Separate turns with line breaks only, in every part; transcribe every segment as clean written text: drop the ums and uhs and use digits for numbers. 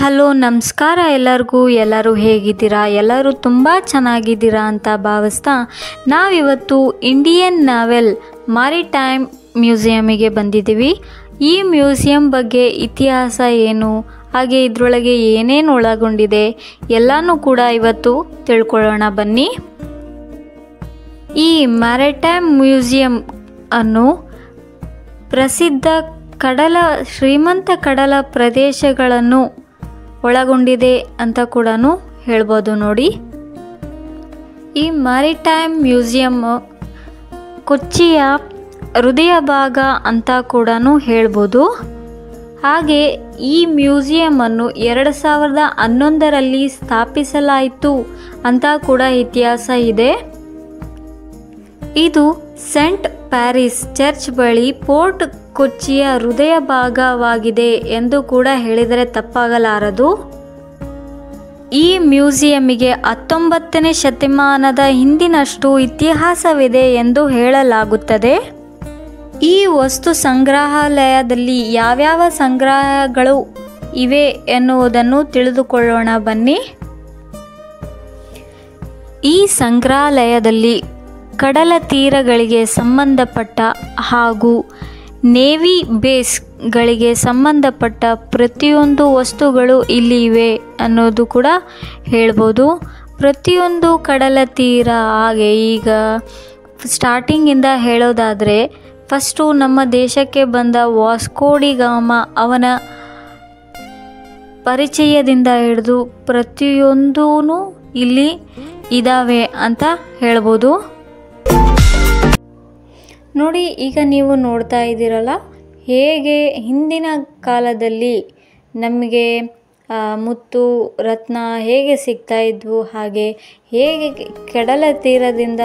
Hello ನಮಸ್ಕಾರ ಎಲ್ಲರೂ ಹೇಗಿದ್ದೀರಾ? ಎಲ್ಲರೂ ತುಂಬ ಚೆನ್ನಾಗಿದ್ದೀರಾ ಅಂತ ಭಾವಿಸ್ತಾ ನಾವಿವತ್ತು ಇಂಡಿಯನ್ ನಾವೆಲ್ ಮಾರಿಟೈಮ್ ಮ್ಯೂಸಿಯಮಿಗೆ ಬಂದಿದ್ದೀವಿ. ಈ ಮ್ಯೂಸಿಯಂ ಬಗ್ಗೆ ಇತಿಹಾಸ ಏನು, ಹಾಗೆ ಇದರೊಳಗೆ ಏನೇನು ಒಳಗೊಂಡಿದೆ ಎಲ್ಲನೂ ಕೂಡ ಇವತ್ತು ತಿಳ್ಕೊಳ್ಳೋಣ ಬನ್ನಿ. ಈ ಮ್ಯಾರಿಟೈಮ್ ಮ್ಯೂಸಿಯಂ ಅನ್ನು ಪ್ರಸಿದ್ಧ ಶ್ರೀಮಂತ ಕಡಲ ಪ್ರದೇಶಗಳನ್ನು ಒಳಗೊಂಡಿದೆ ಅಂತ ಕೂಡ ಹೇಳ್ಬೋದು ನೋಡಿ. ಈ ಮ್ಯಾರಿಟೈಮ್ ಮ್ಯೂಸಿಯಂ ಕೊಚ್ಚಿಯ ಹೃದಯ ಭಾಗ ಅಂತ ಕೂಡ ಹೇಳ್ಬೋದು. ಹಾಗೆ ಈ ಮ್ಯೂಸಿಯಮನ್ನು 2011ರಲ್ಲಿ ಸ್ಥಾಪಿಸಲಾಯಿತು ಅಂತ ಕೂಡ ಇತಿಹಾಸ ಇದೆ. ಇದು ಸೆಂಟ್ ಪ್ಯಾರಿಸ್ ಚರ್ಚ್ ಬಳಿ ಪೋರ್ಟ್ ಕೊಚ್ಚಿಯ ಹೃದಯ ಭಾಗವಾಗಿದೆ ಎಂದು ಕೂಡ ಹೇಳಿದರೆ ತಪ್ಪಾಗಲಾರದು. ಈ ಮ್ಯೂಸಿಯಂಗೆ 19ನೇ ಶತಮಾನದ ಹಿಂದಿನಷ್ಟು ಇತಿಹಾಸವಿದೆ ಎಂದು ಹೇಳಲಾಗುತ್ತದೆ. ಈ ವಸ್ತು ಸಂಗ್ರಹಾಲಯದಲ್ಲಿ ಯಾವ್ಯಾವ ಸಂಗ್ರಹಗಳು ಇವೆ ಎನ್ನುವುದನ್ನು ತಿಳಿದುಕೊಳ್ಳೋಣ ಬನ್ನಿ. ಈ ಸಂಗ್ರಹಾಲಯದಲ್ಲಿ ಕಡಲ ತೀರಗಳಿಗೆ ಸಂಬಂಧಪಟ್ಟ ಹಾಗೂ ನೇವಿ ಬೇಸ್ಗಳಿಗೆ ಸಂಬಂಧಪಟ್ಟ ಪ್ರತಿಯೊಂದು ವಸ್ತುಗಳು ಇಲ್ಲಿ ಇವೆ ಅನ್ನೋದು ಕೂಡ ಹೇಳ್ಬೋದು. ಪ್ರತಿಯೊಂದು ಕಡಲ ತೀರ, ಹಾಗೆ ಈಗ ಸ್ಟಾರ್ಟಿಂಗಿಂದ ಹೇಳೋದಾದರೆ ಫಸ್ಟು ನಮ್ಮ ದೇಶಕ್ಕೆ ಬಂದ ವಾಸ್ಕೋ ಡಿ ಗಾಮ ಅವನ ಪರಿಚಯದಿಂದ ಹಿಡಿದು ಪ್ರತಿಯೊಂದೂ ಇಲ್ಲಿ ಇದ್ದಾವೆ ಅಂತ ಹೇಳ್ಬೋದು ನೋಡಿ. ಈಗ ನೀವು ನೋಡ್ತಾ ಇದ್ದೀರಲ್ಲ, ಹೇಗೆ ಹಿಂದಿನ ಕಾಲದಲ್ಲಿ ನಮಗೆ ಮುತ್ತು ರತ್ನ ಹೇಗೆ ಸಿಗ್ತಾ ಇದ್ವು, ಹಾಗೆ ಹೇಗೆ ಕಡಲ ತೀರದಿಂದ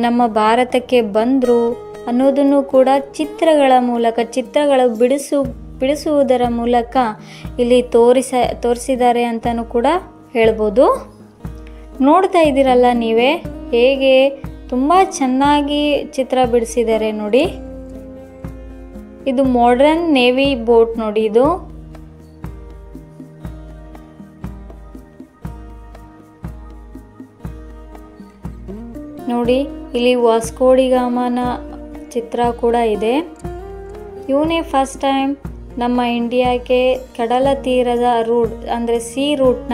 ನಮ್ಮ ಭಾರತಕ್ಕೆ ಬಂದರು ಅನ್ನೋದನ್ನು ಕೂಡ ಚಿತ್ರಗಳು ಬಿಡಿಸುವುದರ ಮೂಲಕ ಇಲ್ಲಿ ತೋರಿಸಿದ್ದಾರೆ ಅಂತಲೂ ಕೂಡ ಹೇಳ್ಬೋದು. ನೋಡ್ತಾ ಇದ್ದೀರಲ್ಲ ನೀವೇ, ಹೇಗೆ ತುಂಬ ಚೆನ್ನಾಗಿ ಚಿತ್ರ ಬಿಡಿಸಿದ್ದಾರೆ ನೋಡಿ. ಇದು ಮಾಡರ್ನ್ ನೇವಿ ಬೋಟ್ ನೋಡಿ. ಇದು ನೋಡಿ, ಇಲ್ಲಿ ವಾಸ್ಕೋ ಡಿ ಗಾಮನ ಚಿತ್ರ ಕೂಡ ಇದೆ. ಇವನೇ ಫಸ್ಟ್ ಟೈಮ್ ನಮ್ಮ ಇಂಡಿಯಾಕ್ಕೆ ಕಡಲ ತೀರದ ರೂಟ್ ಅಂದರೆ ಸಿ ರೂಟ್ನ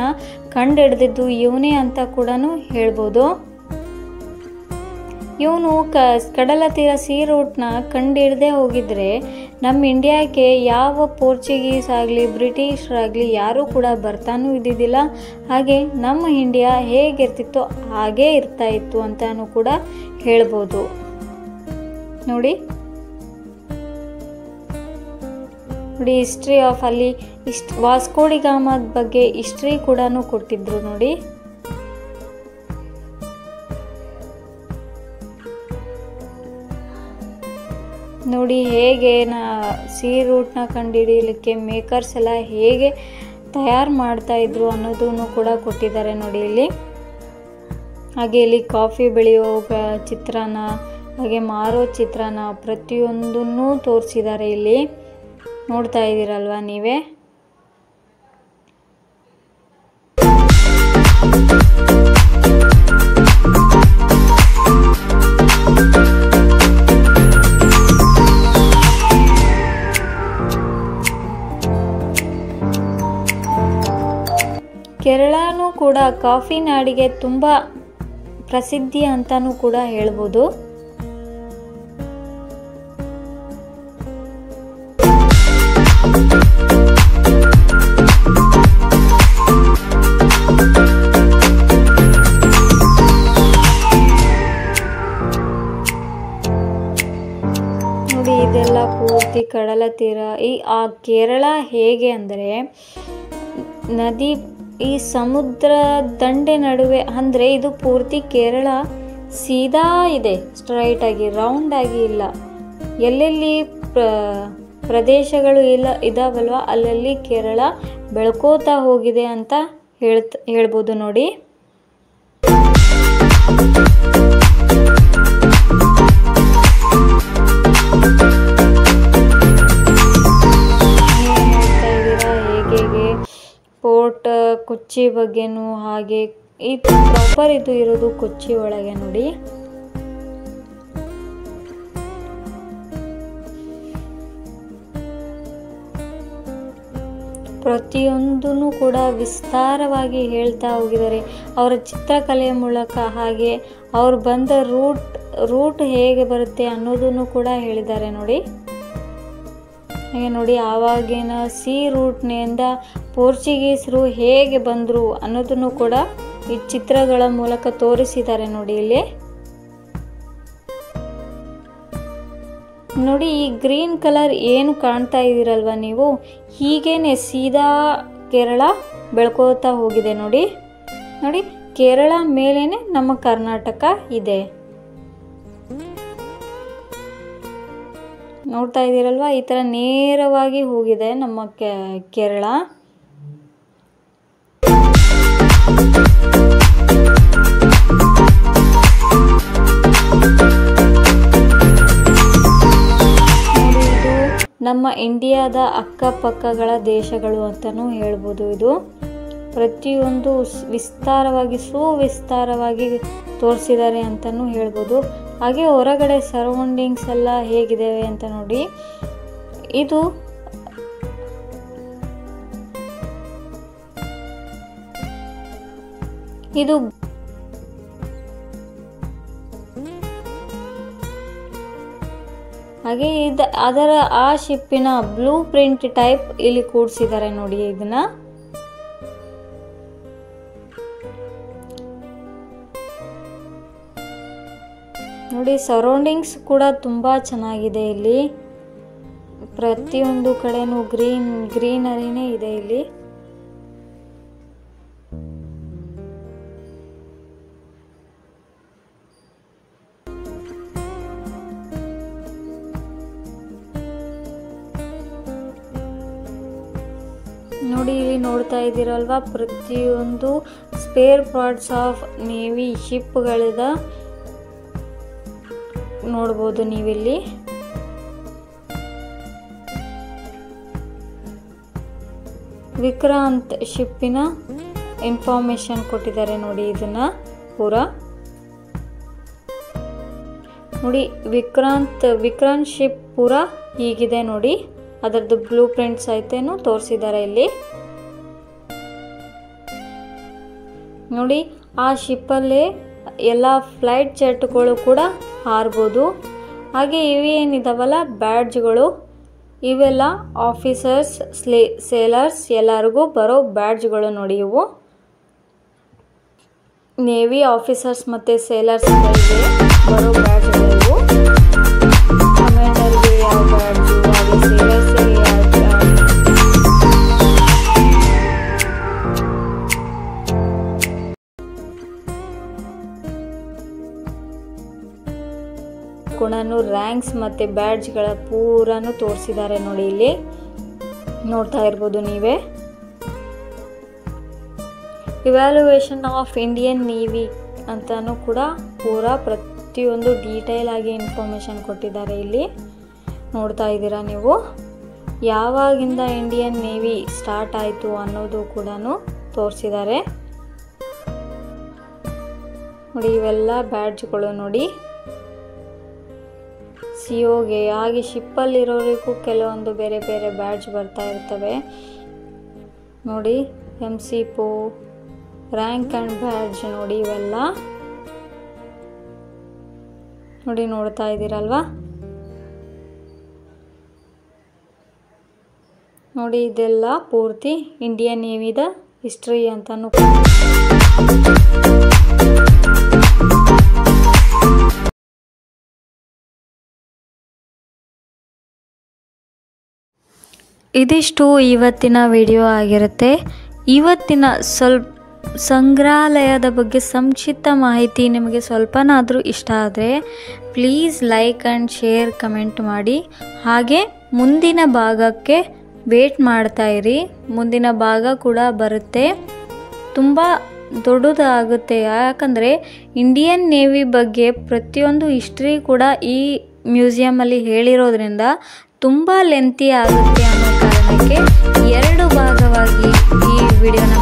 ಕಂಡುಹಿಡಿದಿದ್ದು ಇವನೇ ಅಂತ ಕೂಡ ಹೇಳ್ಬೋದು. ಇವನು ಕಡಲ ತೀರ ಸಿ ರೂಟ್ನ ಕಂಡುಹಿಡದೆ ಹೋಗಿದ್ರೆ ನಮ್ಮ ಇಂಡಿಯಾಕ್ಕೆ ಯಾವ ಪೋರ್ಚುಗೀಸ್ ಆಗಲಿ ಬ್ರಿಟಿಷರಾಗಲಿ ಯಾರೂ ಕೂಡ ಬರ್ತಾನೂ ಇದ್ದಿದ್ದಿಲ್ಲ. ಹಾಗೆ ನಮ್ಮ ಇಂಡಿಯಾ ಹೇಗಿರ್ತಿತ್ತೋ ಹಾಗೇ ಇರ್ತಾ ಇತ್ತು ಅಂತಲೂ ಕೂಡ ಹೇಳ್ಬೋದು ನೋಡಿ. ಹಿಸ್ಟ್ರಿ ಆಫ್ ಅಲ್ಲಿ ವಾಸ್ಕೋ ಡಿ ಗಾಮದ ಬಗ್ಗೆ ಹಿಸ್ಟ್ರಿ ಕೂಡ ಕೊಟ್ಟಿದ್ರು ನೋಡಿ. ನೋಡಿ ಹೇಗೆ ಸಿ ರೂಟ್ನ ಕಂಡುಹಿಡಿಯಲಿಕ್ಕೆ ಮೇಕರ್ಸ್ ಎಲ್ಲ ಹೇಗೆ ತಯಾರು ಮಾಡ್ತಾಯಿದ್ರು ಅನ್ನೋದನ್ನು ಕೂಡ ಕೊಟ್ಟಿದ್ದಾರೆ ನೋಡಿ ಇಲ್ಲಿ. ಹಾಗೆ ಇಲ್ಲಿ ಕಾಫಿ ಬೆಳೆಯೋ ಚಿತ್ರನ, ಹಾಗೆ ಮಾರೋ ಚಿತ್ರನ ಪ್ರತಿಯೊಂದನ್ನು ತೋರಿಸಿದ್ದಾರೆ ಇಲ್ಲಿ. ನೋಡ್ತಾ ಇದ್ದೀರಲ್ವ ನೀವೇ. ಕೇರಳನೂ ಕೂಡ ಕಾಫಿ ನಾಡಿಗೆ ತುಂಬ ಪ್ರಸಿದ್ಧಿ ಅಂತಲೂ ಕೂಡ ಹೇಳ್ಬೋದು. ನೋಡಿ, ಇದೆಲ್ಲ ಪೂರ್ತಿ ಕಡಲ ತೀರ. ಆ ಕೇರಳ ಹೇಗೆ ಅಂದರೆ ನದಿ ಈ ಸಮುದ್ರ ದಂಡೆ ನಡುವೆ, ಅಂದರೆ ಇದು ಪೂರ್ತಿ ಕೇರಳ ಸೀದಾ ಇದೆ, ಸ್ಟ್ರೈಟಾಗಿ ರೌಂಡಾಗಿ ಇಲ್ಲ. ಎಲ್ಲೆಲ್ಲಿ ಪ್ರದೇಶಗಳು ಇದಾವಲ್ವ ಅಲ್ಲಲ್ಲಿ ಕೇರಳ ಬೆಳ್ಕೋತಾ ಹೋಗಿದೆ ಅಂತ ಹೇಳ್ಬೋದು ನೋಡಿ. ಕೊಚ್ಚಿ ಬಗ್ಗೆನೂ ಹಾಗೆ ಇದು ಪ್ರಾಪರ್ ಇದು ಇರೋದು ಕೊಚ್ಚಿ ಒಳಗೆ ನೋಡಿ. ಪ್ರತಿಯೊಂದೂ ಕೂಡ ವಿಸ್ತಾರವಾಗಿ ಹೇಳ್ತಾ ಹೋಗಿದ್ದಾರೆ ಅವರ ಚಿತ್ರಕಲೆಯ ಮೂಲಕ. ಹಾಗೆ ಅವ್ರು ಬಂದ ರೂಟ್ ಹೇಗೆ ಬರುತ್ತೆ ಅನ್ನೋದನ್ನು ಕೂಡ ಹೇಳಿದ್ದಾರೆ ನೋಡಿ. ಹಾಗೆ ನೋಡಿ ಆವಾಗಿನ ಸಿ ರೂಟ್ನಿಂದ ಪೋರ್ಚುಗೀಸರು ಹೇಗೆ ಬಂದರು ಅನ್ನೋದನ್ನು ಕೂಡ ಈ ಚಿತ್ರಗಳ ಮೂಲಕ ತೋರಿಸಿದ್ದಾರೆ ನೋಡಿ ಇಲ್ಲಿ. ನೋಡಿ ಈ ಗ್ರೀನ್ ಕಲರ್ ಏನು ಕಾಣ್ತಾ ಇದ್ದೀರಲ್ವ ನೀವು, ಹೀಗೇನೆ ಸೀದಾ ಕೇರಳ ಬೆಳ್ಕೋತಾ ಹೋಗಿದೆ ನೋಡಿ. ನೋಡಿ ಕೇರಳ ಮೇಲೇನೆ ನಮ್ಮ ಕರ್ನಾಟಕ ಇದೆ. ನೋಡ್ತಾ ಇದ್ದೀರಲ್ವಾ, ಈ ಥರ ನೇರವಾಗಿ ಹೋಗಿದೆ ನಮ್ಮ ಕೇರಳ. ನಮ್ಮ ಇಂಡಿಯಾದ ಅಕ್ಕಪಕ್ಕಗಳ ದೇಶಗಳು ಅಂತಲೂ ಹೇಳ್ಬೋದು. ಇದು ಪ್ರತಿಯೊಂದು ವಿಸ್ತಾರವಾಗಿ ಸುವಿಸ್ತಾರವಾಗಿ ತೋರಿಸಿದ್ದಾರೆ ಅಂತಲೂ ಹೇಳ್ಬೋದು. ಹಾಗೆ ಹೊರಗಡೆ ಸರೌಂಡಿಂಗ್ಸ್ ಎಲ್ಲ ಹೇಗಿದ್ದಾವೆ ಅಂತ ನೋಡಿ. ಇದು ಹಾಗೆ ಅದರ ಆ ಶಿಪ್ಪಿನ ಬ್ಲೂ ಪ್ರಿಂಟ್ ಟೈಪ್ ಇಲ್ಲಿ ಕೂಡಿಸಿದ್ದಾರೆ ನೋಡಿ. ಇದನ್ನ ನೋಡಿ, ಸರೌಂಡಿಂಗ್ಸ್ ಕೂಡ ತುಂಬಾ ಚೆನ್ನಾಗಿದೆ ಇಲ್ಲಿ. ಪ್ರತಿಯೊಂದು ಕಡೆನೂ ಗ್ರೀನರಿನೇ ಇದೆ ಇಲ್ಲಿ. ನೋಡಿ ಇಲ್ಲಿ ನೋಡ್ತಾ ಇದ್ದೀರಲ್ವಾ, ಪ್ರತಿಯೊಂದು ಸ್ಪೇರ್ ಪಾರ್ಟ್ಸ್ ಆಫ್ ನೇವಿ ಶಿಪ್ಗಳಿದ ನೋಡ್ಬೋದು ನೀವಿಲ್ಲಿ. ವಿಕ್ರಾಂತ್ ಶಿಪ್ಪಿನ ಇನ್ಫಾರ್ಮೇಶನ್ ಕೊಟ್ಟಿದ್ದಾರೆ ನೋಡಿ. ಇದನ್ನ ಪೂರಾ ನೋಡಿ, ವಿಕ್ರಾಂತ್ ಶಿಪ್ ಪೂರಾ ಹೀಗಿದೆ ನೋಡಿ. ಅದರದ್ದು ಬ್ಲೂ ಪ್ರಿಂಟ್ ಸಹಿತನೂ ತೋರಿಸಿದ್ದಾರೆ ಇಲ್ಲಿ ನೋಡಿ. ಆ ಶಿಪ್ಪಲ್ಲಿ ಎಲ್ಲ ಫ್ಲೈಟ್ ಜೆಟ್ಗಳು ಕೂಡ ಹಾರ್ಬೋದು. ಹಾಗೆ ಇವೇನಿದಾವಲ್ಲ ಬ್ಯಾಡ್ಜ್ಗಳು, ಇವೆಲ್ಲ ಆಫೀಸರ್ಸ್ ಸೇಲರ್ಸ್ ಎಲ್ಲರಿಗೂ ಬರೋ ಬ್ಯಾಡ್ಜ್ಗಳು ನೋಡಿ. ಇವು ನೇವಿ ಆಫೀಸರ್ಸ್ ಮತ್ತು ಸೇಲರ್ಸ್ಗಳಿಗೆ ಬರೋ ಬ್ಯಾಡ್ಜ್ಗಳು. ಇವು ಕಮಾಂಡರ್ಗೆ ಯಾವ ಬ್ಯಾಡ್ಜು, ಹಾಗೆ ಸೇಲರ್ಸ್ಗೆ ಯಾವ ಬ್ಯಾಡ್ಜ್. ಗುಣನು ರ್ಯಾಂಕ್ಸ್ ಮತ್ತು ಬ್ಯಾಡ್ಜ್ಗಳ ಪೂರಾನು ತೋರಿಸಿದ್ದಾರೆ ನೋಡಿ. ಇಲ್ಲಿ ನೋಡ್ತಾ ಇರ್ಬೋದು ನೀವೇ. ಇವ್ಯಾಲ್ಯೂಯೇಷನ್ ಆಫ್ ಇಂಡಿಯನ್ ನೇವಿ ಅಂತಾನು ಕೂಡ ಪೂರಾ ಪ್ರತಿಯೊಂದು ಡೀಟೇಲ್ ಆಗಿ ಇನ್ಫಾರ್ಮೇಷನ್ ಕೊಟ್ಟಿದ್ದಾರೆ ಇಲ್ಲಿ. ನೋಡ್ತಾ ಇದ್ದೀರಾ ನೀವು. ಯಾವಾಗಿಂದ ಇಂಡಿಯನ್ ನೇವಿ ಸ್ಟಾರ್ಟ್ ಆಯಿತು ಅನ್ನೋದು ಕೂಡ ತೋರಿಸಿದ್ದಾರೆ ನೋಡಿ. ಇವೆಲ್ಲ ಬ್ಯಾಡ್ಜ್ಗಳು ನೋಡಿ. ಸಿಒಗೆ ಹಾಗೆ ಶಿಪ್ಪಲ್ಲಿರೋರಿಗೂ ಕೆಲವೊಂದು ಬೇರೆ ಬೇರೆ ಬ್ಯಾಡ್ಜ್ ಬರ್ತಾ ಇರ್ತವೆ ನೋಡಿ. MCPO, ರ್ಯಾಂಕ್ ಆ್ಯಂಡ್ ಬ್ಯಾಡ್ಜ್ ನೋಡಿ. ಇವೆಲ್ಲ ನೋಡಿ, ನೋಡ್ತಾ ಇದ್ದೀರಲ್ವಾ ನೋಡಿ. ಇದೆಲ್ಲ ಪೂರ್ತಿ ಇಂಡಿಯನ್ ನೇವಿದ ಹಿಸ್ಟ್ರಿ ಅಂತಾನು. ಇದಿಷ್ಟು ಇವತ್ತಿನ ವಿಡಿಯೋ ಆಗಿರುತ್ತೆ. ಇವತ್ತಿನ ಸಂಗ್ರಹಾಲಯದ ಬಗ್ಗೆ ಸಂಕ್ಷಿಪ್ತ ಮಾಹಿತಿ ನಿಮಗೆ ಸ್ವಲ್ಪನಾದರೂ ಇಷ್ಟ ಆದರೆ please like and share comment ಮಾಡಿ. ಹಾಗೆ ಮುಂದಿನ ಭಾಗಕ್ಕೆ ವೇಟ್ ಮಾಡ್ತಾಯಿರಿ. ಮುಂದಿನ ಭಾಗ ಕೂಡ ಬರುತ್ತೆ. ತುಂಬ ದೊಡ್ಡದಾಗುತ್ತೆ. ಯಾಕಂದರೆ ಇಂಡಿಯನ್ ನೇವಿ ಬಗ್ಗೆ ಪ್ರತಿಯೊಂದು ಹಿಸ್ಟ್ರಿ ಕೂಡ ಈ ಮ್ಯೂಸಿಯಮಲ್ಲಿ ಹೇಳಿರೋದ್ರಿಂದ ತುಂಬ ಲೆಂತಿ ಆಗುತ್ತೆ ಅನ್ನೋ ಕಾರಣಕ್ಕೆ 2 ಭಾಗವಾಗಿ ಈ ವಿಡಿಯೋನ